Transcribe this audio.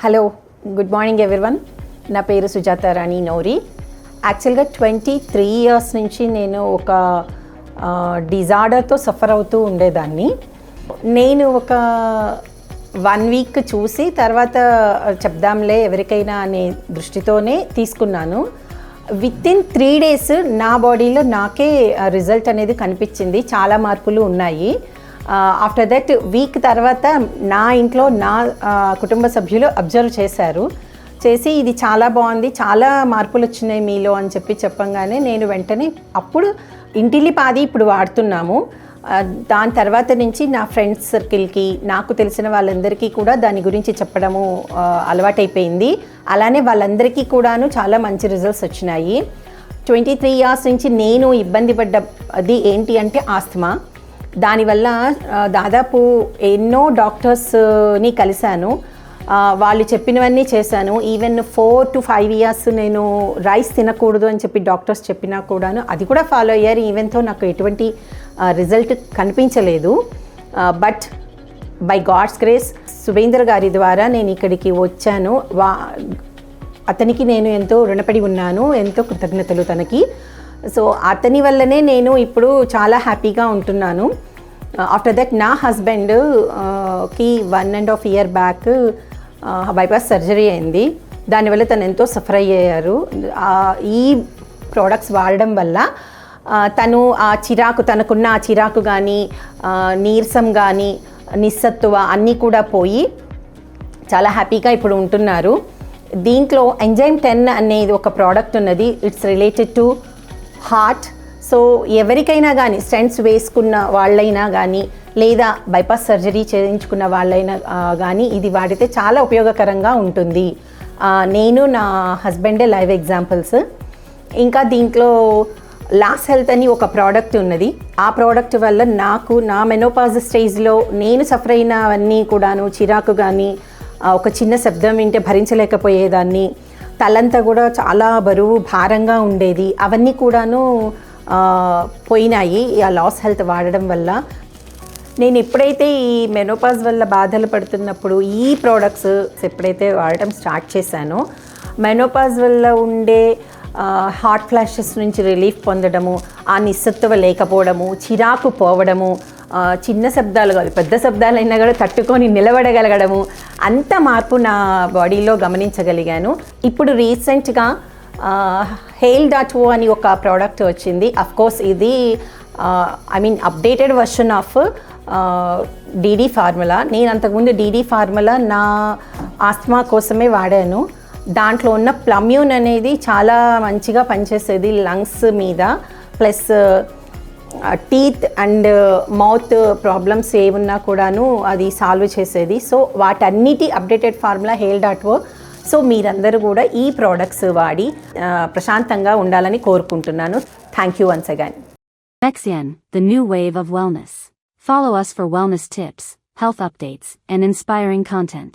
Hello, good morning everyone. నా పేరు సుజాత రాణి నౌరి. యాక్చువల్గా 23 ఇయర్స్ నుంచి నేను ఒక డిజార్డర్తో సఫర్ అవుతూ ఉండేదాన్ని. నేను ఒక 1 వీక్ చూసి తర్వాత చెప్దాంలే ఎవరికైనా అనే దృష్టితోనే తీసుకున్నాను. వితిన్ 3 days నా బాడీలో నాకే రిజల్ట్ అనేది కనిపించింది. చాలా మార్పులు ఉన్నాయి. ఆఫ్టర్ దట్ వీక్ తర్వాత నా ఇంట్లో నా కుటుంబ సభ్యులు అబ్జర్వ్ చేసి ఇది చాలా బాగుంది, చాలా మార్పులు వచ్చినాయి మీలో అని చెప్పంగానే నేను వెంటనే అప్పుడు ఇంటిల్లిపాది ఇప్పుడు వాడుతున్నాము. దాని తర్వాత నుంచి నా ఫ్రెండ్స్ సర్కిల్కి, నాకు తెలిసిన వాళ్ళందరికీ కూడా దాని గురించి చెప్పడము అలవాటైపోయింది. అలానే వాళ్ళందరికీ కూడాను చాలా మంచి రిజల్ట్స్ వచ్చినాయి. 23 ఇయర్స్ నుంచి నేను ఇబ్బంది పడ్డది ఏంటి అంటే ఆస్తమా. దానివల్ల దాదాపు ఎన్నో డాక్టర్స్ని కలిశాను. వాళ్ళు చెప్పినవన్నీ చేశాను. ఈవెన్ 4 to 5 ఇయర్స్ నేను రైస్ తినకూడదు అని చెప్పి డాక్టర్స్ చెప్పినా కూడాను అది కూడా ఫాలో అయ్యారు. ఈవెన్తో నాకు ఎటువంటి రిజల్ట్ కనిపించలేదు. But by God's grace Subhendra గారి ద్వారా నేను ఇక్కడికి వచ్చాను. అతనికి నేను ఎంతో రుణపడి ఉన్నాను, ఎంతో కృతజ్ఞతలు తనకి. సో అతని వల్లనే నేను ఇప్పుడు చాలా హ్యాపీగా ఉంటున్నాను. ఆఫ్టర్ దట్ నా హస్బెండ్కి 1.5 year బ్యాక్ బైపాస్ సర్జరీ అయింది. దానివల్ల తను ఎంతో సఫర్ అయ్యారు. ఈ ప్రోడక్ట్స్ వాడడం వల్ల తను తనకున్న ఆ చిరాకు కానీ, నీరసం కానీ, నిస్సత్తువ అన్నీ కూడా పోయి చాలా హ్యాపీగా ఇప్పుడు ఉంటున్నారు. దీంట్లో ఎంజైమ్ 10 అనేది ఒక ప్రోడక్ట్ ఉన్నది. It's related to heart. So ఎవరికైనా కానీ స్టెంట్స్ వేసుకున్న వాళ్ళైనా కానీ, లేదా బైపాస్ సర్జరీ చేయించుకున్న వాళ్ళైనా కానీ ఇది వాడితే చాలా ఉపయోగకరంగా ఉంటుంది. నేను నా హస్బెండే లైవ్ ఎగ్జాంపుల్స్. ఇంకా దీంట్లో లాస్ హెల్త్ అని ఒక ప్రోడక్ట్ ఉన్నది. ఆ ప్రోడక్ట్ వల్ల నాకు నా మెనోపాజ్ స్టేజ్లో నేను సఫర్ అయినవన్నీ కూడాను, చిరాకు కానీ, ఒక చిన్న శబ్దం వింటే భరించలేకపోయేదాన్ని, తలంతా కూడా చాలా బరువు భారంగా ఉండేది, అవన్నీ కూడాను పోయినాయి ఆ లాస్ హెల్త్ వాడడం వల్ల. నేను ఎప్పుడైతే ఈ మెనోపాజ్ వల్ల బాధలు పడుతున్నప్పుడు ఈ ప్రోడక్ట్స్ ఎప్పుడైతే వాడటం స్టార్ట్ చేశానో, మెనోపాజ్ వల్ల ఉండే హాట్ ఫ్లాషెస్ నుంచి రిలీఫ్ పొందడము, ఆ నిస్సత్తువ లేకపోవడము, చిరాకు పోవడము, చిన్న శబ్దాలు కాదు పెద్ద శబ్దాలైనా కూడా తట్టుకొని నిలబడగలగడము, అంత మార్పు నా బాడీలో గమనించగలిగాను. ఇప్పుడు రీసెంట్గా Hale.O అని ఒక ప్రోడక్ట్ వచ్చింది. అఫ్కోర్స్ ఇది updated version of DD formula. నేను అంతకుముందు డీడీ ఫార్ములా నా ఆస్మా కోసమే వాడాను. దాంట్లో ఉన్న ప్లమ్యూన్ అనేది చాలా మంచిగా పనిచేసేది లంగ్స్ మీద, plus teeth and mouth problems ఏమున్నా కూడాను అది సాల్వ్ చేసేది. సో వాటన్నిటి అప్డేటెడ్ ఫార్ములా Hale.O. సో మీరందరూ కూడా ఈ ప్రోడక్ట్స్ వాడి ప్రశాంతంగా ఉండాలని కోరుకుంటున్నాను. Thank you once again. Nexian, the new wave of wellness. Follow us for wellness tips, health updates, and inspiring content.